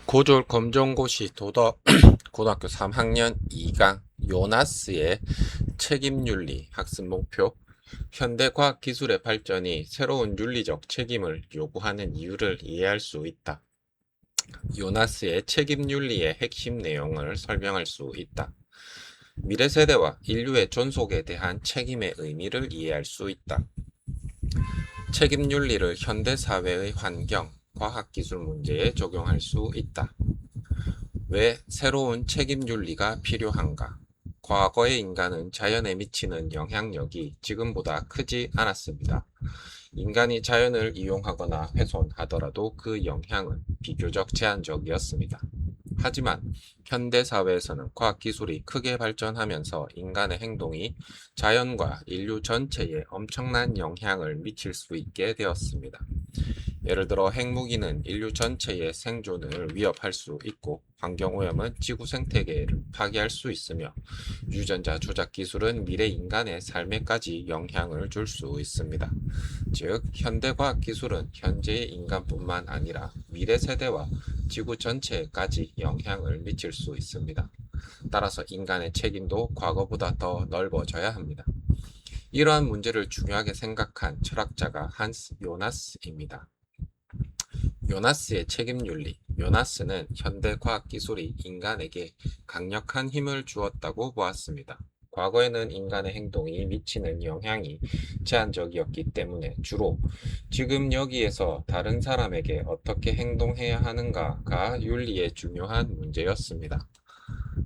고졸 검정고시 도덕 고등학교 3학년 2강 요나스의 책임윤리 학습 목표. 현대과학기술의 발전이 새로운 윤리적 책임을 요구하는 이유를 이해할 수 있다. 요나스의 책임윤리의 핵심 내용을 설명할 수 있다. 미래세대와 인류의 존속에 대한 책임의 의미를 이해할 수 있다. 책임윤리를 현대사회의 환경, 과학기술 문제에 적용할 수 있다. 왜 새로운 책임윤리가 필요한가? 과거의 인간은 자연에 미치는 영향력이 지금보다 크지 않았습니다. 인간이 자연을 이용하거나 훼손하더라도 그 영향은 비교적 제한적이었습니다. 하지만 현대사회에서는 과학기술이 크게 발전하면서 인간의 행동이 자연과 인류 전체에 엄청난 영향을 미칠 수 있게 되었습니다. 예를 들어 핵무기는 인류 전체의 생존을 위협할 수 있고, 환경오염은 지구 생태계를 파괴할 수 있으며, 유전자 조작 기술은 미래 인간의 삶에까지 영향을 줄 수 있습니다. 즉, 현대과학 기술은 현재의 인간뿐만 아니라 미래 세대와 지구 전체에까지 영향을 미칠 수 있습니다. 따라서 인간의 책임도 과거보다 더 넓어져야 합니다. 이러한 문제를 중요하게 생각한 철학자가 한스 요나스입니다. 요나스의 책임윤리. 요나스는 현대 과학기술이 인간에게 강력한 힘을 주었다고 보았습니다. 과거에는 인간의 행동이 미치는 영향이 제한적이었기 때문에 주로 지금 여기에서 다른 사람에게 어떻게 행동해야 하는가가 윤리의 중요한 문제였습니다.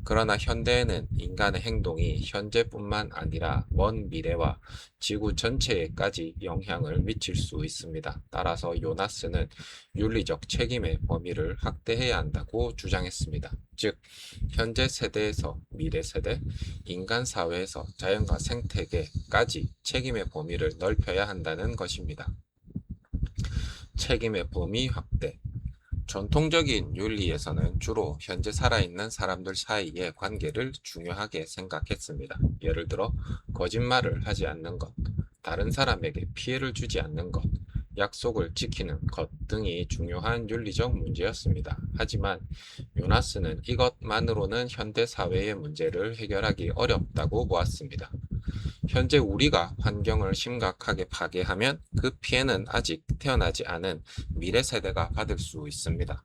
그러나 현대에는 인간의 행동이 현재뿐만 아니라 먼 미래와 지구 전체에까지 영향을 미칠 수 있습니다. 따라서 요나스는 윤리적 책임의 범위를 확대해야 한다고 주장했습니다. 즉, 현재 세대에서 미래 세대, 인간 사회에서 자연과 생태계까지 책임의 범위를 넓혀야 한다는 것입니다. 책임의 범위 확대. 전통적인 윤리에서는 주로 현재 살아있는 사람들 사이의 관계를 중요하게 생각했습니다. 예를 들어, 거짓말을 하지 않는 것, 다른 사람에게 피해를 주지 않는 것, 약속을 지키는 것 등이 중요한 윤리적 문제였습니다. 하지만 요나스는 이것만으로는 현대 사회의 문제를 해결하기 어렵다고 보았습니다. 현재 우리가 환경을 심각하게 파괴하면 그 피해는 아직 태어나지 않은 미래 세대가 받을 수 있습니다.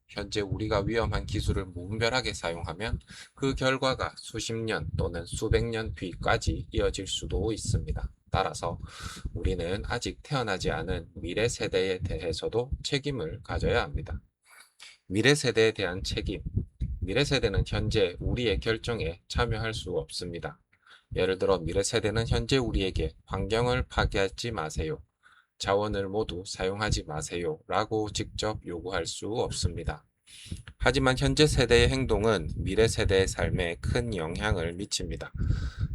현재 우리가 위험한 기술을 무분별하게 사용하면 그 결과가 수십 년 또는 수백 년 뒤까지 이어질 수도 있습니다. 따라서 우리는 아직 태어나지 않은 미래 세대에 대해서도 책임을 가져야 합니다. 미래 세대에 대한 책임. 미래 세대는 현재 우리의 결정에 참여할 수 없습니다. 예를 들어 미래 세대는 현재 우리에게 환경을 파괴하지 마세요, 자원을 모두 사용하지 마세요 라고 직접 요구할 수 없습니다. 하지만 현재 세대의 행동은 미래 세대의 삶에 큰 영향을 미칩니다.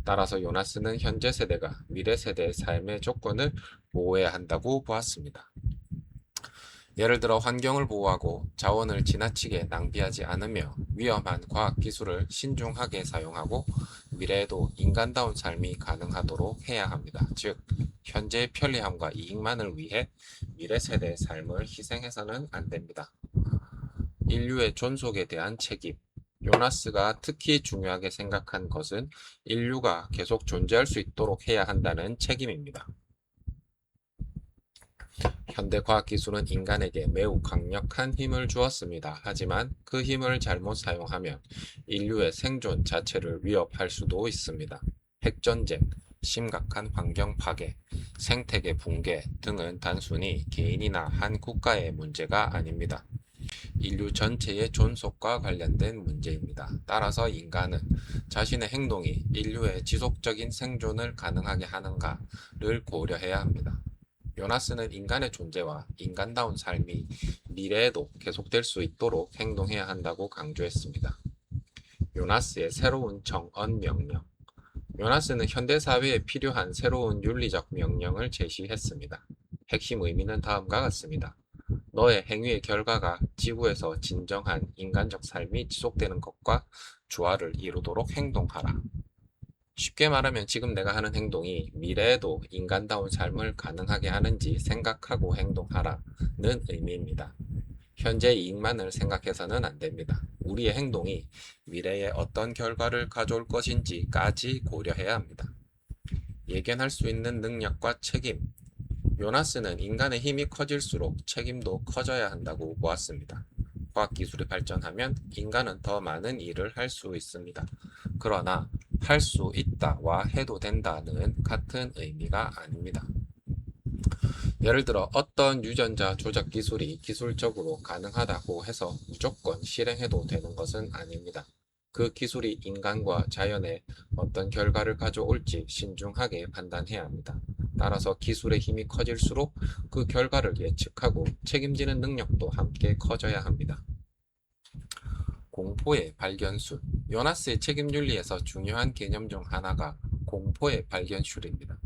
따라서 요나스는 현재 세대가 미래 세대의 삶의 조건을 보호해야 한다고 보았습니다. 예를 들어 환경을 보호하고 자원을 지나치게 낭비하지 않으며 위험한 과학기술을 신중하게 사용하고 미래에도 인간다운 삶이 가능하도록 해야 합니다. 즉, 현재의 편리함과 이익만을 위해 미래 세대의 삶을 희생해서는 안 됩니다. 인류의 존속에 대한 책임. 요나스가 특히 중요하게 생각한 것은 인류가 계속 존재할 수 있도록 해야 한다는 책임입니다. 현대 과학기술은 인간에게 매우 강력한 힘을 주었습니다. 하지만 그 힘을 잘못 사용하면 인류의 생존 자체를 위협할 수도 있습니다. 핵전쟁, 심각한 환경 파괴, 생태계 붕괴 등은 단순히 개인이나 한 국가의 문제가 아닙니다. 인류 전체의 존속과 관련된 문제입니다. 따라서 인간은 자신의 행동이 인류의 지속적인 생존을 가능하게 하는가를 고려해야 합니다. 요나스는 인간의 존재와 인간다운 삶이 미래에도 계속될 수 있도록 행동해야 한다고 강조했습니다. 요나스의 새로운 정언 명령. 요나스는 현대사회에 필요한 새로운 윤리적 명령을 제시했습니다. 핵심 의미는 다음과 같습니다. 너의 행위의 결과가 지구에서 진정한 인간적 삶이 지속되는 것과 조화를 이루도록 행동하라. 쉽게 말하면 지금 내가 하는 행동이 미래에도 인간다운 삶을 가능하게 하는지 생각하고 행동하라는 의미입니다. 현재 이익만을 생각해서는 안 됩니다. 우리의 행동이 미래에 어떤 결과를 가져올 것인지까지 고려해야 합니다. 예견할 수 있는 능력과 책임. 요나스는 인간의 힘이 커질수록 책임도 커져야 한다고 보았습니다. 과학기술이 발전하면 인간은 더 많은 일을 할 수 있습니다. 그러나 할 수 있다와 해도 된다는 같은 의미가 아닙니다. 예를 들어 어떤 유전자 조작 기술이 기술적으로 가능하다고 해서 무조건 실행해도 되는 것은 아닙니다. 그 기술이 인간과 자연에 어떤 결과를 가져올지 신중하게 판단해야 합니다. 따라서 기술의 힘이 커질수록 그 결과를 예측하고 책임지는 능력도 함께 커져야 합니다. 공포의 발견술. 요나스의 책임윤리에서 중요한 개념 중 하나가 공포의 발견술입니다.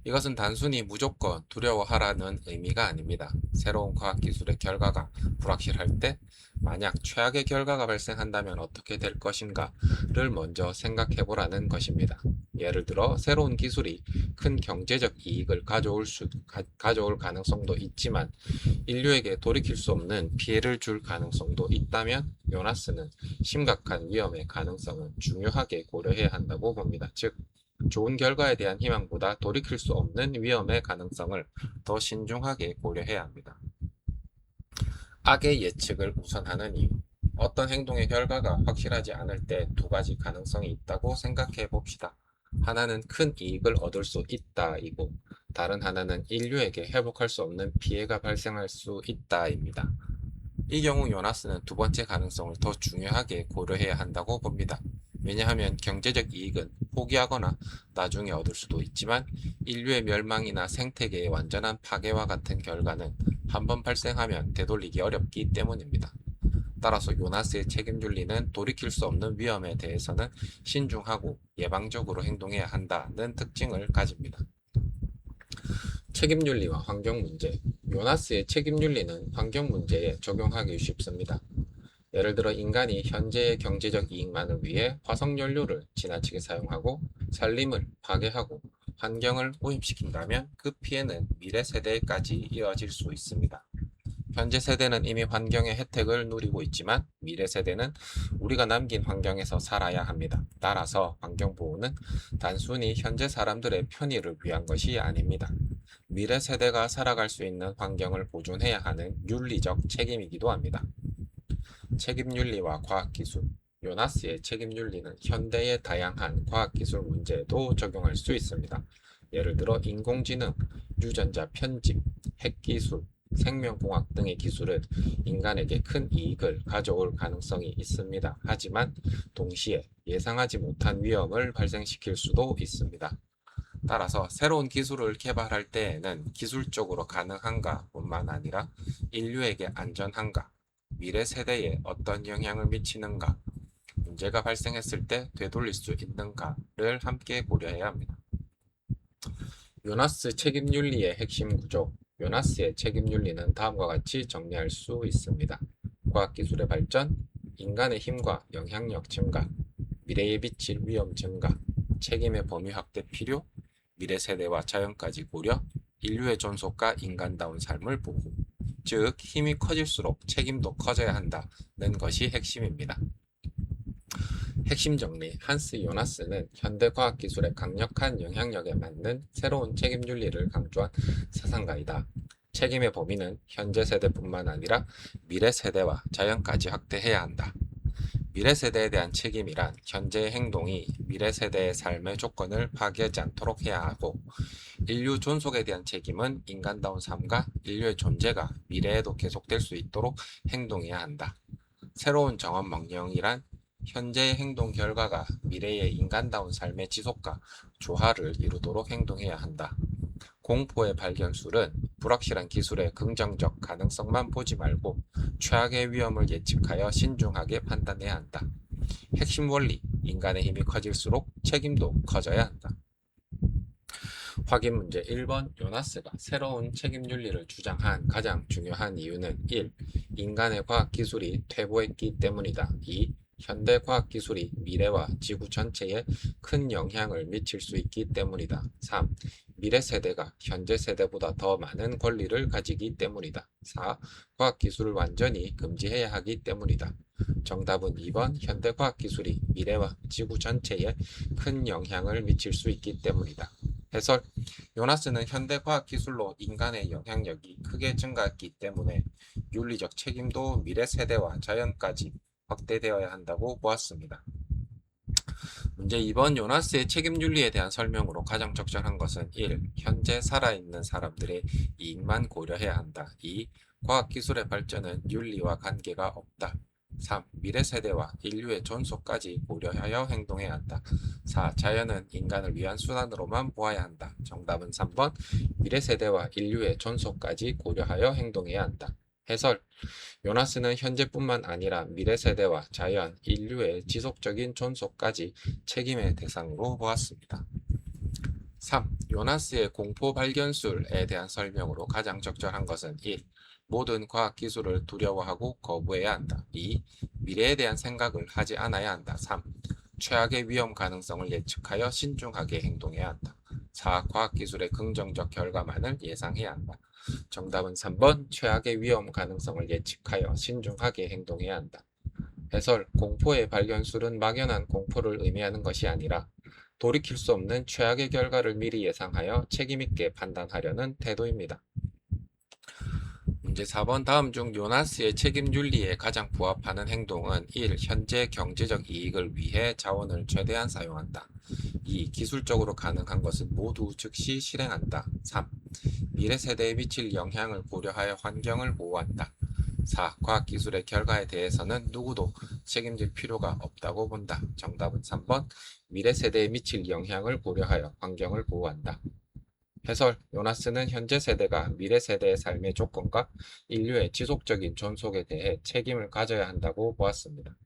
이것은 단순히 무조건 두려워하라는 의미가 아닙니다. 새로운 과학기술의 결과가 불확실할 때 만약 최악의 결과가 발생한다면 어떻게 될 것인가를 먼저 생각해보라는 것입니다. 예를 들어 새로운 기술이 큰 경제적 이익을 가져올 가능성도 있지만 인류에게 돌이킬 수 없는 피해를 줄 가능성도 있다면 요나스는 심각한 위험의 가능성은 중요하게 고려해야 한다고 봅니다. 즉 좋은 결과에 대한 희망보다 돌이킬 수 없는 위험의 가능성을 더 신중하게 고려해야 합니다. 악의 예측을 우선하는 이유. 어떤 행동의 결과가 확실하지 않을 때 두 가지 가능성이 있다고 생각해 봅시다. 하나는 큰 이익을 얻을 수 있다이고 다른 하나는 인류에게 회복할 수 없는 피해가 발생할 수 있다입니다. 이 경우 요나스는 두 번째 가능성을 더 중요하게 고려해야 한다고 봅니다. 왜냐하면 경제적 이익은 포기하거나 나중에 얻을 수도 있지만 인류의 멸망이나 생태계의 완전한 파괴와 같은 결과는 한번 발생하면 되돌리기 어렵기 때문입니다. 따라서 요나스의 책임윤리는 돌이킬 수 없는 위험에 대해서는 신중하고 예방적으로 행동해야 한다는 특징을 가집니다. 책임윤리와 환경문제. 요나스의 책임윤리는 환경문제에 적용하기 쉽습니다. 예를 들어 인간이 현재의 경제적 이익만을 위해 화석연료를 지나치게 사용하고 산림을 파괴하고 환경을 오염시킨다면 그 피해는 미래 세대까지 이어질 수 있습니다. 현재 세대는 이미 환경의 혜택을 누리고 있지만 미래 세대는 우리가 남긴 환경에서 살아야 합니다. 따라서 환경보호는 단순히 현재 사람들의 편의를 위한 것이 아닙니다. 미래 세대가 살아갈 수 있는 환경을 보존해야 하는 윤리적 책임이기도 합니다. 책임윤리와 과학기술. 요나스의 책임윤리는 현대의 다양한 과학기술 문제에도 적용할 수 있습니다. 예를 들어 인공지능, 유전자 편집, 핵기술, 생명공학 등의 기술은 인간에게 큰 이익을 가져올 가능성이 있습니다. 하지만 동시에 예상하지 못한 위험을 발생시킬 수도 있습니다. 따라서 새로운 기술을 개발할 때에는 기술적으로 가능한가 뿐만 아니라 인류에게 안전한가, 미래 세대에 어떤 영향을 미치는가, 문제가 발생했을 때 되돌릴 수 있는가를 함께 고려해야 합니다. 요나스 책임윤리의 핵심 구조. 요나스의 책임윤리는 다음과 같이 정리할 수 있습니다. 과학기술의 발전, 인간의 힘과 영향력 증가, 미래에 미칠 위험 증가, 책임의 범위 확대 필요, 미래 세대와 자연까지 고려, 인류의 존속과 인간다운 삶을 보호. 즉 힘이 커질수록 책임도 커져야 한다는 것이 핵심입니다. 핵심 정리. 한스 요나스는 현대 과학기술의 강력한 영향력에 맞는 새로운 책임윤리를 강조한 사상가이다. 책임의 범위는 현재 세대뿐만 아니라 미래 세대와 자연까지 확대해야 한다. 미래 세대에 대한 책임이란 현재의 행동이 미래 세대의 삶의 조건을 파괴하지 않도록 해야 하고, 인류 존속에 대한 책임은 인간다운 삶과 인류의 존재가 미래에도 계속될 수 있도록 행동해야 한다. 새로운 정원 명령이란 현재의 행동 결과가 미래의 인간다운 삶의 지속과 조화를 이루도록 행동해야 한다. 공포의 발견술은 불확실한 기술의 긍정적 가능성만 보지 말고 최악의 위험을 예측하여 신중하게 판단해야 한다. 핵심 원리, 인간의 힘이 커질수록 책임도 커져야 한다. 확인 문제 1번. 요나스가 새로운 책임윤리를 주장한 가장 중요한 이유는 1. 인간의 과학기술이 퇴보했기 때문이다. 2. 현대 과학기술이 미래와 지구 전체에 큰 영향을 미칠 수 있기 때문이다. 3. 미래 세대가 현재 세대보다 더 많은 권리를 가지기 때문이다. 4. 과학기술을 완전히 금지해야 하기 때문이다. 정답은 2번 현대 과학기술이 미래와 지구 전체에 큰 영향을 미칠 수 있기 때문이다. 해설 요나스는 현대 과학기술로 인간의 영향력이 크게 증가했기 때문에 윤리적 책임도 미래 세대와 자연까지 확대되어야 한다고 보았습니다. 문제 2번 요나스의 책임윤리에 대한 설명으로 가장 적절한 것은 1. 현재 살아있는 사람들의 이익만 고려해야 한다. 2. 과학기술의 발전은 윤리와 관계가 없다. 3. 미래 세대와 인류의 존속까지 고려하여 행동해야 한다. 4. 자연은 인간을 위한 수단으로만 보아야 한다. 정답은 3번 미래 세대와 인류의 존속까지 고려하여 행동해야 한다. 해설 요나스는 현재뿐만 아니라 미래 세대와 자연, 인류의 지속적인 존속까지 책임의 대상으로 보았습니다. 3. 요나스의 공포 발견술에 대한 설명으로 가장 적절한 것은 1. 모든 과학기술을 두려워하고 거부해야 한다. 2. 미래에 대한 생각을 하지 않아야 한다. 3. 최악의 위험 가능성을 예측하여 신중하게 행동해야 한다. 4. 과학기술의 긍정적 결과만을 예상해야 한다. 정답은 3번 최악의 위험 가능성을 예측하여 신중하게 행동해야 한다. 해설 공포의 발견술은 막연한 공포를 의미하는 것이 아니라 돌이킬 수 없는 최악의 결과를 미리 예상하여 책임있게 판단하려는 태도입니다. 문제 4번 다음 중 요나스의 책임 윤리에 가장 부합하는 행동은 1. 현재 경제적 이익을 위해 자원을 최대한 사용한다. 2. 기술적으로 가능한 것은 모두 즉시 실행한다. 3. 미래 세대에 미칠 영향을 고려하여 환경을 보호한다. 4. 과학기술의 결과에 대해서는 누구도 책임질 필요가 없다고 본다. 정답은 3번 미래 세대에 미칠 영향을 고려하여 환경을 보호한다. 해설 요나스는 현재 세대가 미래 세대의 삶의 조건과 인류의 지속적인 존속에 대해 책임을 가져야 한다고 보았습니다.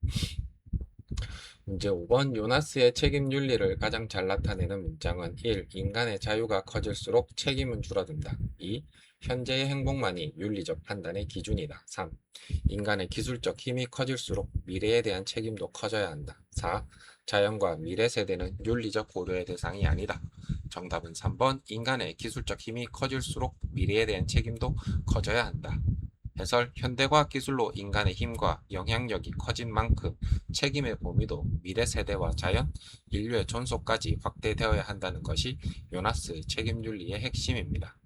문제 5번 요나스의 책임 윤리를 가장 잘 나타내는 문장은 1. 인간의 자유가 커질수록 책임은 줄어든다. 2. 현재의 행복만이 윤리적 판단의 기준이다. 3. 인간의 기술적 힘이 커질수록 미래에 대한 책임도 커져야 한다. 4. 자연과 미래 세대는 윤리적 고려의 대상이 아니다. 정답은 3번 인간의 기술적 힘이 커질수록 미래에 대한 책임도 커져야 한다. 해설 현대과학기술로 인간의 힘과 영향력이 커진 만큼 책임의 범위도 미래 세대와 자연, 인류의 존속까지 확대되어야 한다는 것이 요나스의 책임윤리의 핵심입니다.